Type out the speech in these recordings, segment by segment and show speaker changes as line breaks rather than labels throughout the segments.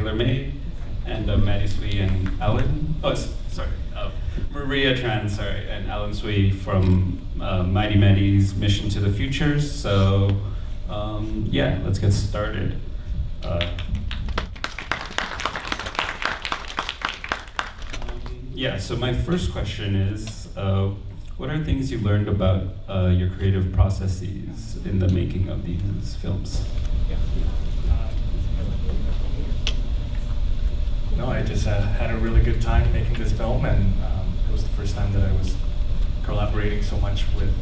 Tailor Made, and Maddie Sui and Alan. Maria Tran, and Alan Sui from Mighty Maddy's Mission to the Future. So yeah, let's get started. Yeah, so my first question is, what are things you learned about your creative processes in the making of these films?
No, I just had a really good time making this film, and it was the first time that I was collaborating so much with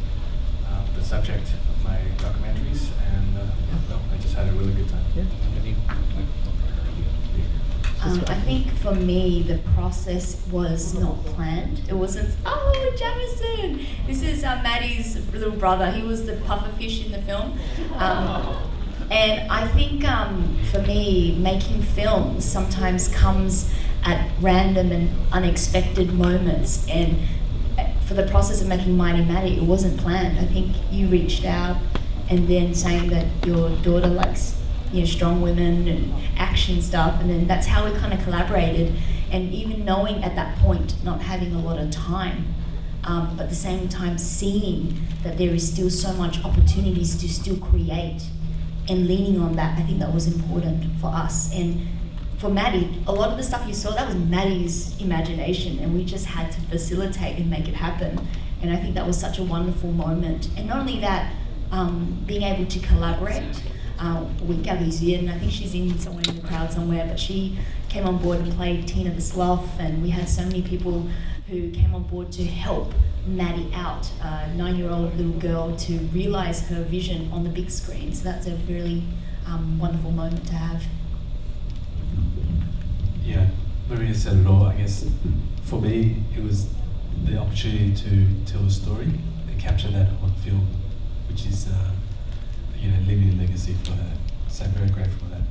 the subject of my documentaries, and no, I just had a really good time.
I think for me, the process was not planned. It wasn't, oh, Jamison! This is Maddie's little brother. He was the pufferfish in the film. And I think for me, making films sometimes comes at random and unexpected moments. And for the process of making Mighty Maddy, it wasn't planned. I think you reached out and then saying that your daughter likes strong women and action stuff, and then that's how we kind of collaborated. And even knowing at that point, not having a lot of time, but at the same time seeing that there is still so much opportunities to still create, and leaning on that, I think that was important for us. And for Maddie, a lot of the stuff you saw, that was Maddie's imagination, and we just had to facilitate and make it happen. And I think that was such a wonderful moment. And not only that, being able to collaborate with Viet, I think she's in somewhere in the crowd somewhere, but she came on board and played Tina the Sloth, and we had so many people who came on board to help Maddie out, a 9-year-old little girl, to realise her vision on the big screen. So that's a really wonderful moment to have.
Yeah, Maria said it all. I guess for me, it was the opportunity to tell a story and capture that on film, which is leaving a legacy for her. So I'm very grateful for that.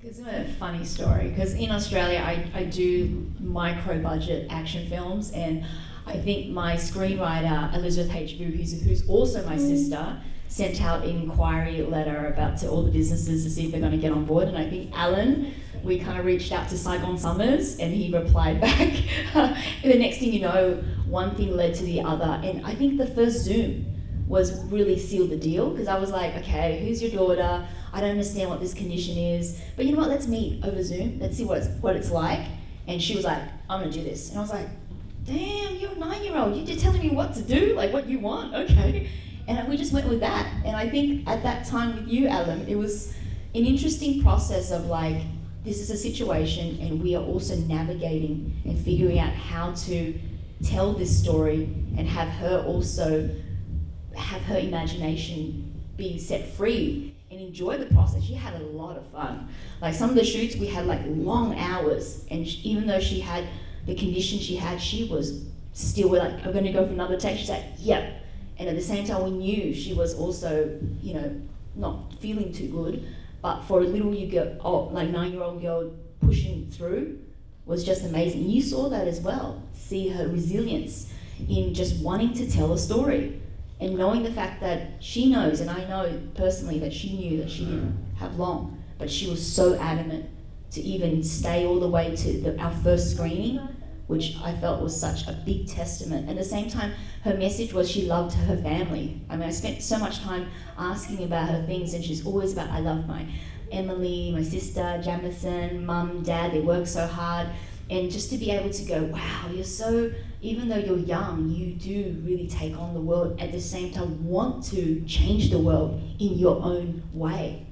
It's a funny story, because in Australia I do micro-budget action films, and I think my screenwriter Elizabeth H. Vu, who's also my sister, sent out an inquiry letter to all the businesses to see if they're going to get on board. And I think Alan, we kind of reached out to Saigon Summers, and he replied back. And the next thing you know, one thing led to the other, and I think the first Zoom was really sealed the deal, because I was like, okay, who's your daughter? I don't understand what this condition is, but you know what, let's meet over Zoom, let's see what it's like. And she was like, I'm gonna do this. And I was like, damn, you're a 9-year-old, you're just telling me what to do, like what you want, okay. And we just went with that. And I think at that time with you, Alan, it was an interesting process of like, this is a situation, and we are also navigating and figuring out how to tell this story and have her also have her imagination be set free and enjoy the process. She had a lot of fun. Like some of the shoots, we had like long hours, and even though she had the condition she had, she was still, we're like, I'm gonna go for another take. She's like, yep. And at the same time, we knew she was also, not feeling too good. But for a little 9-year-old girl pushing through was just amazing. You saw that as well. See her resilience in just wanting to tell a story. And knowing the fact that she knows, and I know personally that she knew that she didn't have long, but she was so adamant to even stay all the way to our first screening, which I felt was such a big testament. At the same time, her message was she loved her family. I mean, I spent so much time asking about her things, and she's always about, I love my Emily, my sister, Jamison, mum, dad, they work so hard. And just to be able to go, wow, you're so, even though you're young, you do really take on the world, at the same time want to change the world in your own way.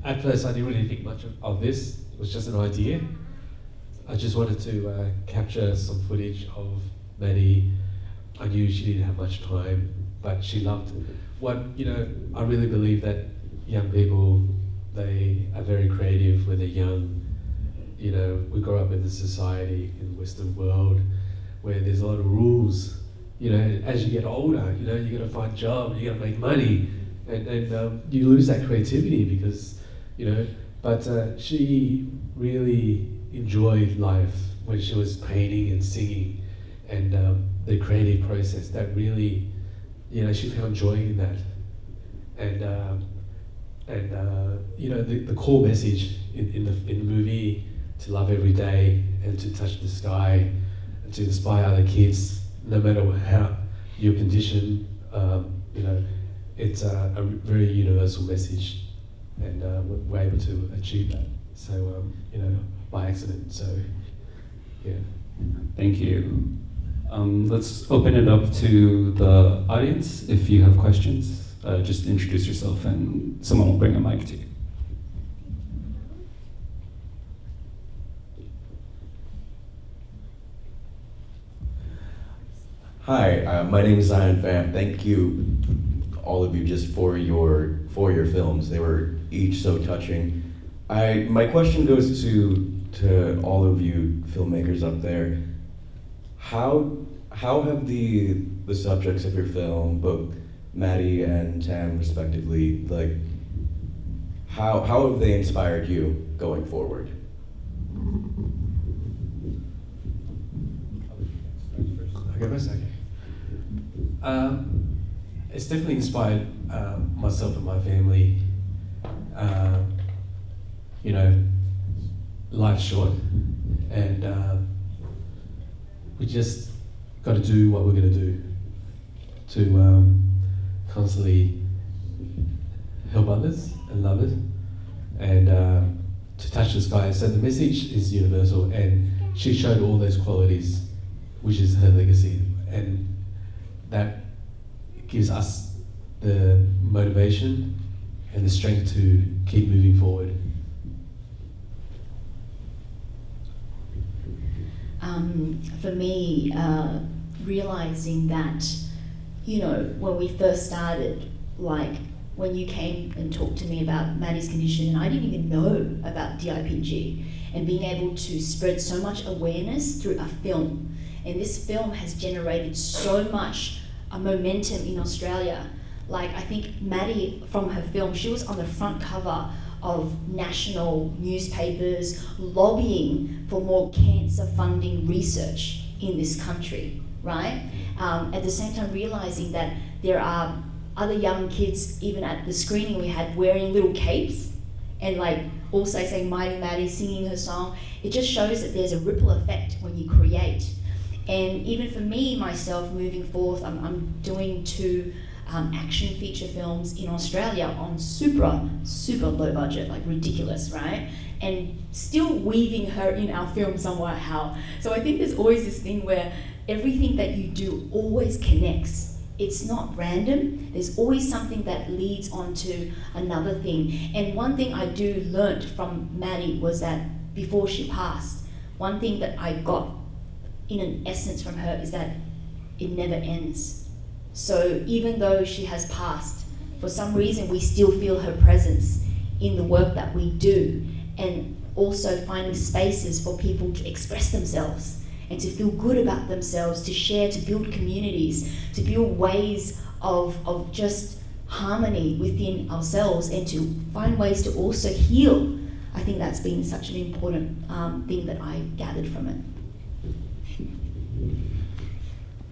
At first I didn't really think much of this. It was just an idea. I just wanted to capture some footage of Maddie. I knew she didn't have much time, but she loved I really believe that young people, they are very creative when they're young. We grow up in a society, in the Western world, where there's a lot of rules. As you get older, you got to find a job, you got to make money, and you lose that creativity because, but she really enjoyed life when she was painting and singing, and the creative process that really you know, she found joy in that. And you know, the core message in the movie, to love every day and to touch the sky and to inspire other kids, no matter how your condition, you know, it's a very universal message, and we're able to achieve that. So, you know, by accident. So, yeah.
Thank you. Let's open it up to the audience. If you have questions, just introduce yourself and someone will bring a mic to you.
Hi, my name is Zion Pham. Thank you, all of you, just for your films. They were each so touching. My question goes to all of you filmmakers up there. How have the subjects of your film, both Maddy and Tam respectively, like how have they inspired you going forward?
Okay, first, okay. It's definitely inspired myself and my family. You know, life's short, and we just got to do what we're going to do to constantly help others and love it, and to touch the sky. So the message is universal, and she showed all those qualities, which is her legacy, and that gives us the motivation and the strength to keep moving forward.
For me, realizing that, you know, when we first started, like when you came and talked to me about Maddy's condition, and I didn't even know about DIPG, and being able to spread so much awareness through a film. And this film has generated so much momentum in Australia. Like, I think Maddy, from her film, she was on the front cover of national newspapers lobbying for more cancer funding research in this country, right? At the same time realizing that there are other young kids, even at the screening we had, wearing little capes and like also saying Mighty Maddy, singing her song. It just shows that there's a ripple effect when you create. And even for me, myself, moving forth, I'm doing 2 action feature films in Australia on super low budget, like ridiculous, right? And still weaving her in our film somehow. So I think there's always this thing where everything that you do always connects. It's not random. There's always something that leads on to another thing. And one thing I do learnt from Maddy was that before she passed, one thing that I got in an essence from her is that it never ends. So even though she has passed, for some reason we still feel her presence in the work that we do, and also finding spaces for people to express themselves and to feel good about themselves, to share, to build communities, to build ways of just harmony within ourselves, and to find ways to also heal. I think that's been such an important thing that I gathered from it.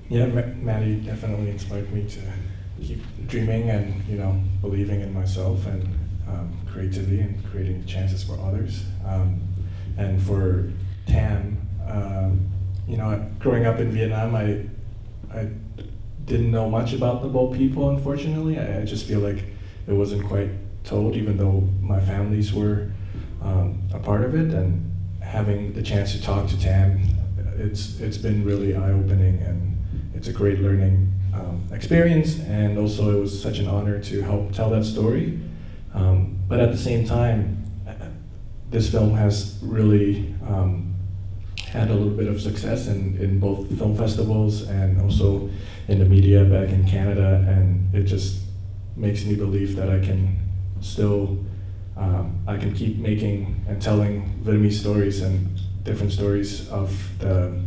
Yeah, Maddy definitely inspired me to keep dreaming and, you know, believing in myself and creativity and creating chances for others. And for Tam, you know, growing up in Vietnam, I didn't know much about the Bo people, unfortunately. I just feel like it wasn't quite told, even though my families were a part of it. And having the chance to talk to Tam, it's been really eye-opening, and it's a great learning experience, and also it was such an honor to help tell that story. But at the same time, this film has really had a little bit of success in both film festivals and also in the media back in Canada, and it just makes me believe that I can still, I can keep making and telling Vietnamese stories and different stories of the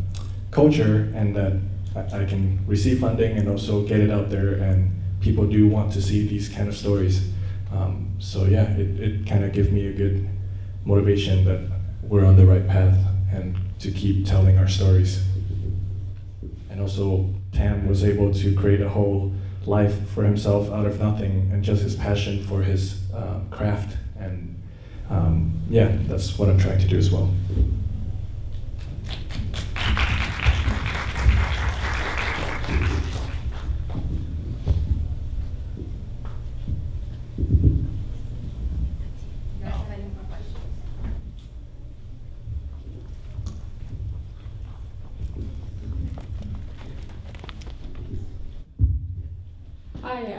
culture, and that I can receive funding and also get it out there, and people do want to see these kind of stories. So yeah, it kind of gives me a good motivation that we're on the right path and to keep telling our stories. And also Tam was able to create a whole life for himself out of nothing, and just his passion for his craft. And yeah, that's what I'm trying to do as well.
Hi,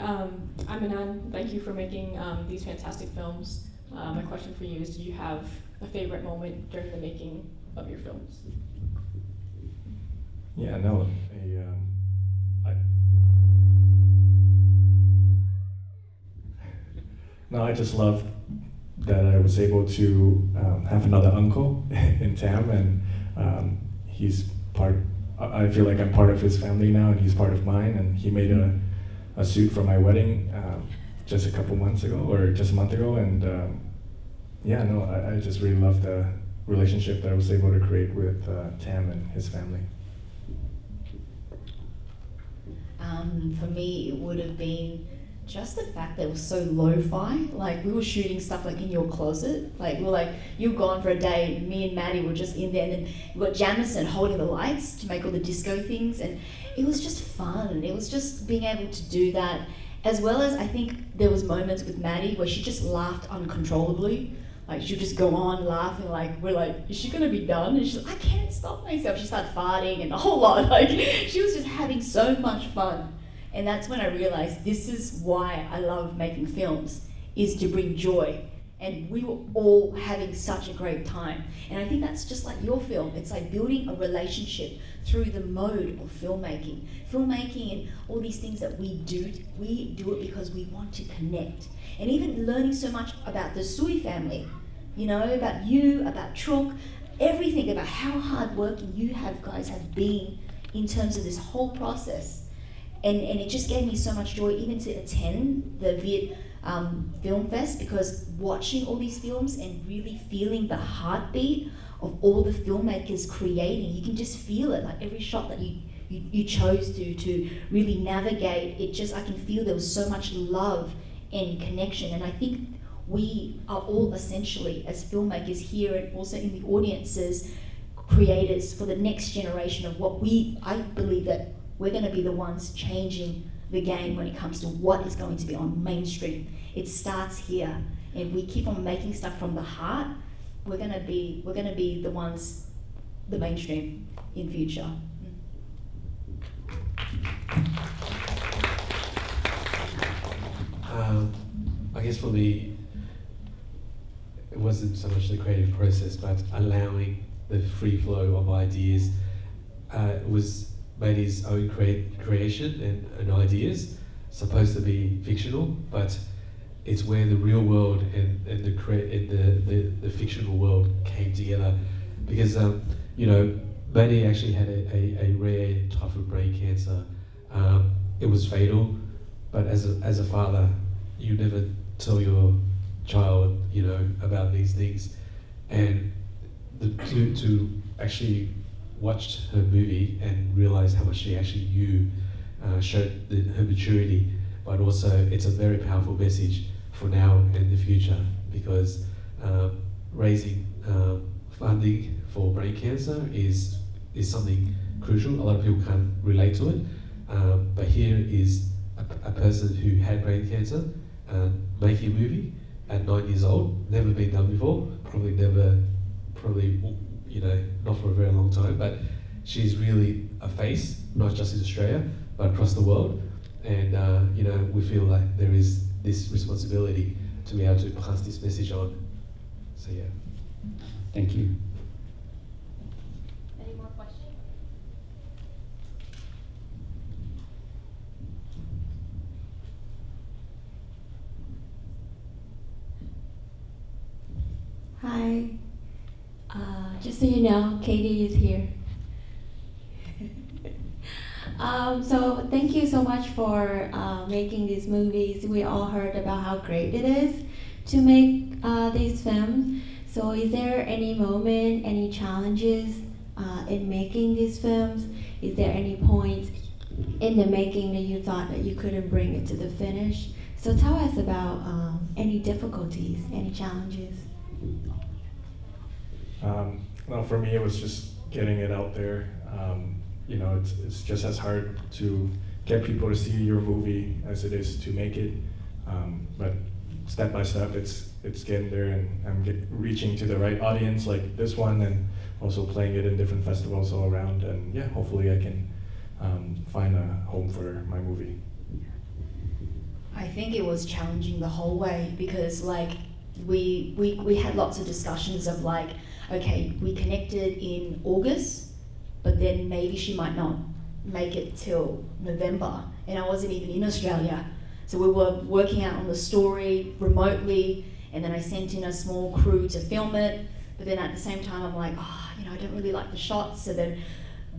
I'm Anand. Thank you for making these fantastic films. My question for you is, do you have a favorite moment during the making of your films?
Yeah, no, I just love that I was able to have another uncle in Tam, and he's part. I feel like I'm part of his family now, and he's part of mine. And he made a suit for my wedding just a couple months ago, or just a month ago, and yeah, no, I just really love the relationship that I was able to create with Tam and his family.
For me, it would have been just the fact that it was so lo-fi. Like, we were shooting stuff like in your closet. Like, we were like, you were gone for a day, me and Maddie were just in there, and then we got Jamison holding the lights to make all the disco things, and it was just fun. It was just being able to do that, as well as I think there was moments with Maddie where she just laughed uncontrollably. Like, she'd just go on laughing, like, we're like, is she gonna be done? And she's like, I can't stop myself. She started farting and a whole lot. Like, she was just having so much fun. And that's when I realized this is why I love making films, is to bring joy. And we were all having such a great time. And I think that's just like your film. It's like building a relationship through the mode of filmmaking. Filmmaking and all these things that we do it because we want to connect. And even learning so much about the Sui family, you know, about you, about Truk, everything about how hardworking you guys have been in terms of this whole process. And it just gave me so much joy even to attend the Viet Film Fest, because watching all these films and really feeling the heartbeat of all the filmmakers creating, you can just feel it, like every shot that you chose to really navigate, I can feel there was so much love and connection. And I think we are all essentially, as filmmakers here and also in the audiences, creators for the next generation of I believe that we're going to be the ones changing the game when it comes to what is going to be on mainstream. It starts here. And if we keep on making stuff from the heart, we're going to be the ones, the mainstream in future.
I guess for me, it wasn't so much the creative process, but allowing the free flow of ideas. It was Maddie's own creation and ideas, supposed to be fictional, but it's where the real world and the fictional world came together. Because you know, Maddie actually had a rare type of brain cancer. It was fatal, but as a father, you never tell your child, you know, about these things. And to actually watch her movie and realize how much she actually knew, showed her maturity, but also it's a very powerful message for now and the future, because raising funding for brain cancer is something crucial. A lot of people can't relate to it, but here is a person who had brain cancer making a movie at 9 years old, never been done before, probably, you know, not for a very long time, but she's really a face, not just in Australia, but across the world. And you know, we feel like there is this responsibility to be able to pass this message on. So yeah.
Thank you.
Any more questions?
Hi. Just so you know, Katie is here. So thank you so much for making these movies. We all heard about how great it is to make these films. So is there any moment, any challenges in making these films? Is there any points in the making that you thought that you couldn't bring it to the finish. So tell us about any difficulties, any challenges.
Well, for me, it was just getting it out there. You know, it's just as hard to get people to see your movie as it is to make it. But step by step, it's getting there, and I'm reaching to the right audience like this one, and also playing it in different festivals all around. And yeah, hopefully I can find a home for my movie.
I think it was challenging the whole way because like we had lots of discussions of like, okay, we connected in August, but then maybe she might not make it till November, and I wasn't even in Australia. So we were working out on the story remotely, and then I sent in a small crew to film it, but then at the same time I'm like, you know, I don't really like the shots. So then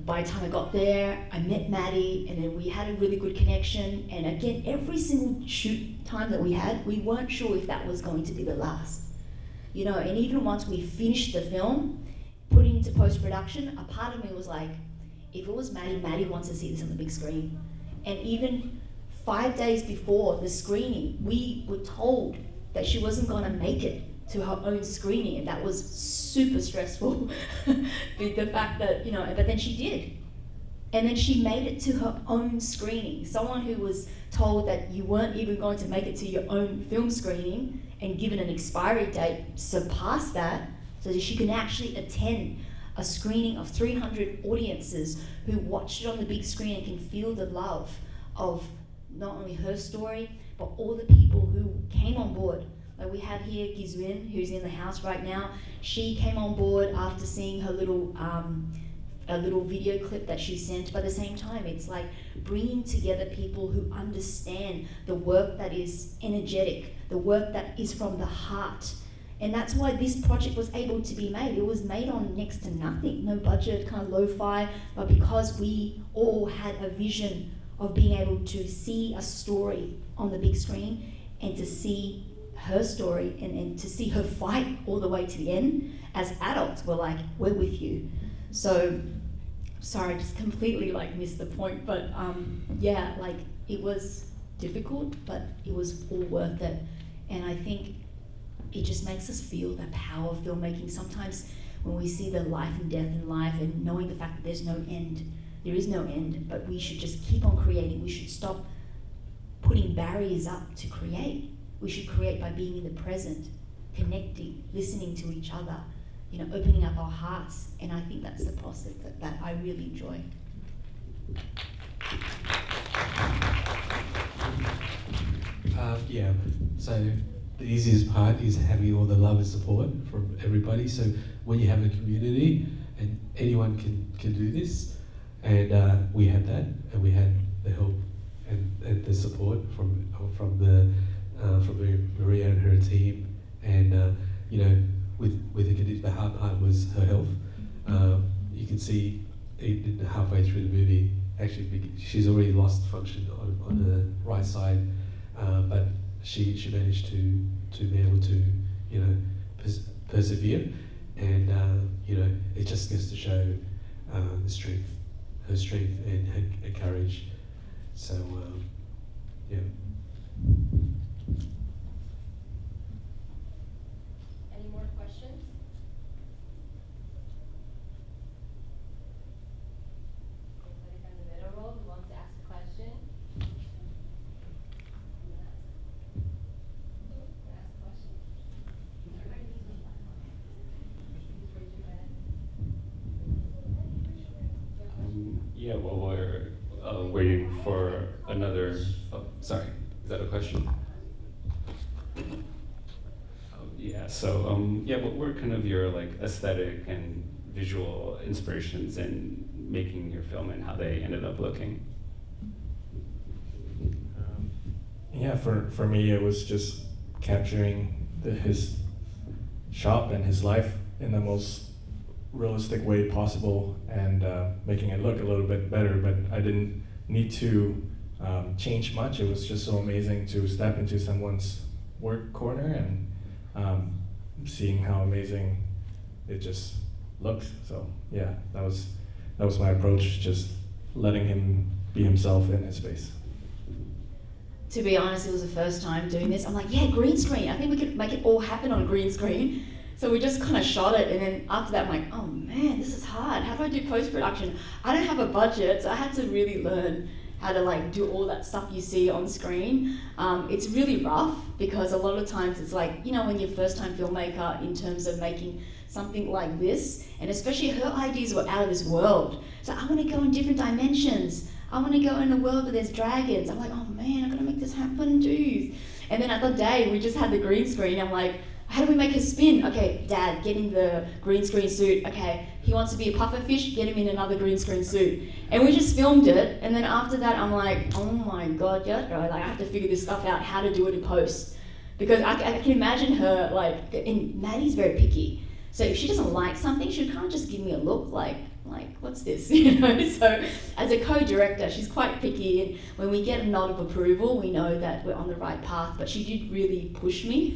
by the time I got there, I met Maddie, and then we had a really good connection. And again, every single shoot time that we had, we weren't sure if that was going to be the last. You know, and even once we finished the film, put it into post-production, a part of me was like, if it was Maddie, Maddie wants to see this on the big screen. And even 5 days before the screening, we were told that she wasn't gonna make it to her own screening, and that was super stressful. The fact that, you know, but then she did. And then she made it to her own screening. Someone who was told that you weren't even going to make it to your own film screening and given an expiry date surpassed that, so that she can actually attend a screening of 300 audiences who watched it on the big screen and can feel the love of not only her story, but all the people who came on board. Like we have here Gizwin, who's in the house right now. She came on board after seeing her little a little video clip that she sent. But at the same time, it's like bringing together people who understand the work that is energetic, the work that is from the heart. And that's why this project was able to be made. It was made on next to nothing, no budget, kind of lo-fi, but because we all had a vision of being able to see a story on the big screen and to see her story and to see her fight all the way to the end. As adults, we're like, we're with you. So, sorry, I just completely like missed the point, but yeah, like it was difficult, but it was all worth it. And I think it just makes us feel the power of filmmaking. Sometimes when we see the life and death in life and knowing the fact that there's no end, there is no end, but we should just keep on creating. We should stop putting barriers up to create. We should create by being in the present, connecting, listening to each other, you know, opening up our hearts. And I think that's the process that I really enjoy.
Yeah, so the easiest part is having all the love and support from everybody. So when you have a community and anyone can do this, and we had that, and we had the help and the support from Maria and her team, and you know, with the hard part was her health. You can see halfway through the movie, actually she's already lost function on the right side, but she managed to be able to, you know, persevere, and you know, it just goes to show her strength and her courage. So yeah.
Any more questions? Anybody from the middle row who wants to ask a question? Ask a question.
Yeah, well, we're waiting for another. Oh, sorry, is that a question? Yeah. So yeah, what were kind of your like aesthetic and visual inspirations in making your film and how they ended up looking?
Yeah, for me, it was just capturing his shop and his life in the most realistic way possible, and making it look a little bit better. But I didn't need to change much. It was just so amazing to step into someone's work corner and seeing how amazing it just looked. So yeah, that was my approach. Just letting him be himself in his space.
To be honest, it was the first time doing this. I'm like, yeah, green screen. I think we could make it all happen on green screen. So we just kind of shot it, and then after that, I'm like, oh man, this is hard. How do I do post-production? I don't have a budget, so I had to really learn how to like do all that stuff you see on screen. It's really rough because a lot of times it's like, you know, when you're first-time filmmaker in terms of making something like this, and especially her ideas were out of this world. So I want to go in different dimensions. I want to go in a world where there's dragons. I'm like, oh man, I gotta make this happen, dude. And then at the day, we just had the green screen. I'm like, how do we make her spin? Okay, Dad, get in the green screen suit. Okay, he wants to be a puffer fish, get him in another green screen suit. And we just filmed it, and then after that, I'm like, oh my God, yeah, like I have to figure this stuff out, how to do it in post. Because I can imagine her, like, and Maddie's very picky. So if she doesn't like something, she can't just give me a look like what's this, you know? So as a co-director, she's quite picky, and when we get a nod of approval, we know that we're on the right path. But she did really push me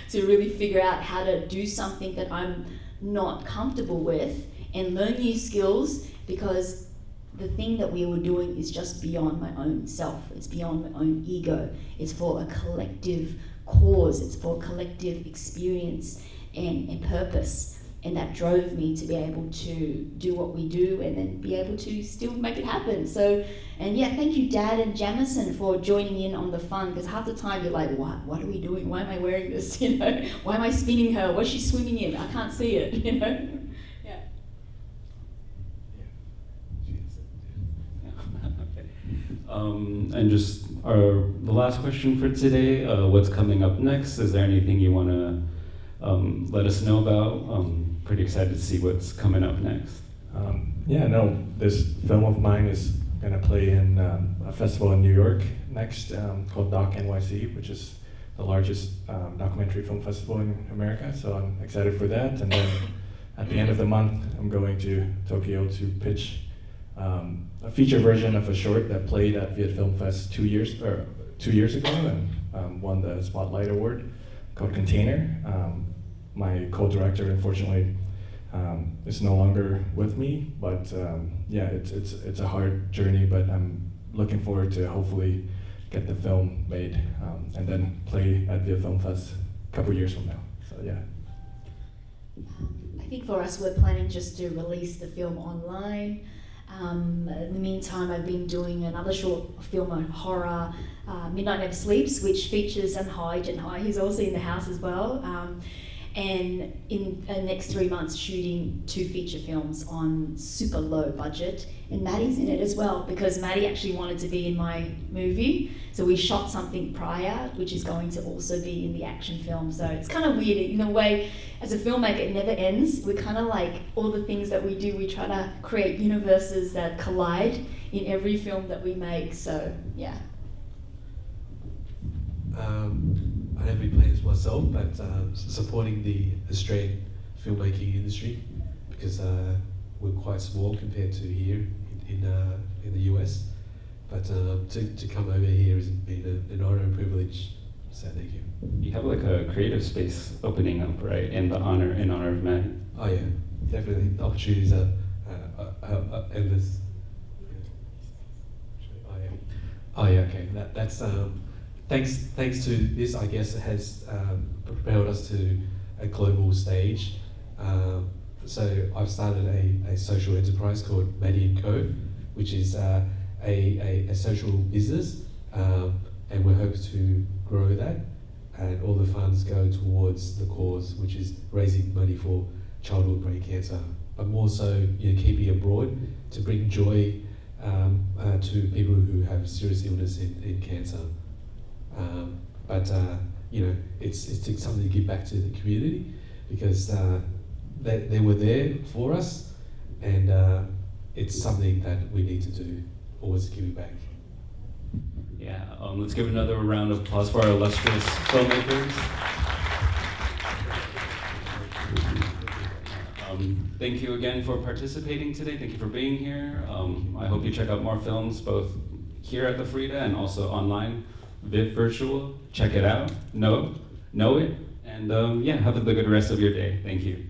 to really figure out how to do something that I'm not comfortable with and learn new skills, because the thing that we were doing is just beyond my own self. It's beyond my own ego. It's for a collective cause. It's for a collective experience and purpose. And that drove me to be able to do what we do and then be able to still make it happen. So, and yeah, thank you, Dad and Jamison, for joining in on the fun, because half the time you're like, what are we doing? Why am I wearing this? You know, why am I spinning her? What's she swimming in? I can't see it, you know? Yeah.
And just the last question for today, what's coming up next? Is there anything you want to let us know about? Pretty excited to see what's coming up next.
This film of mine is going to play in a festival in New York next called Doc NYC, which is the largest documentary film festival in America. So I'm excited for that. And then at the end of the month, I'm going to Tokyo to pitch a feature version of a short that played at Viet Film Fest 2 years ago and won the Spotlight Award, called Container. My co-director, unfortunately, is no longer with me, but it's a hard journey, but I'm looking forward to hopefully get the film made and then play at Viet Film Fest a couple years from now. So yeah.
I think for us, we're planning just to release the film online. In the meantime, I've been doing another short film on horror, Midnight Never Sleeps, which features Thoi Tho Au, who's also in the house as well. And in the next 3 months, shooting 2 feature films on super low budget. And Maddie's in it as well, because Maddie actually wanted to be in my movie. So we shot something prior, which is going to also be in the action film. So it's kind of weird. In a way, as a filmmaker, it never ends. We're kind of like, all the things that we do, we try to create universes that collide in every film that we make. So, yeah.
I don't have any plans myself, but supporting the Australian filmmaking industry, because we're quite small compared to here in the US. But to come over here has been an honor and privilege. So thank you.
You have like a creative space opening up, right? In honor of Maddie.
Oh yeah, definitely. The opportunities are endless. Oh yeah. Okay. That's. Thanks to this, I guess, it has propelled us to a global stage. So I've started a social enterprise called Mighty and Co, which is a social business, and we hope to grow that, and all the funds go towards the cause, which is raising money for childhood brain cancer, but more so, keeping it broad to bring joy to people who have serious illness in cancer. It's something to give back to the community, because they were there for us, and it's something that we need to do, always giving back.
Yeah, let's give another round of applause for our illustrious filmmakers. Thank you again for participating today. Thank you for being here. I hope you check out more films, both here at the Frida and also online. Viet Virtual, check it out, know it, and have a good rest of your day. Thank you.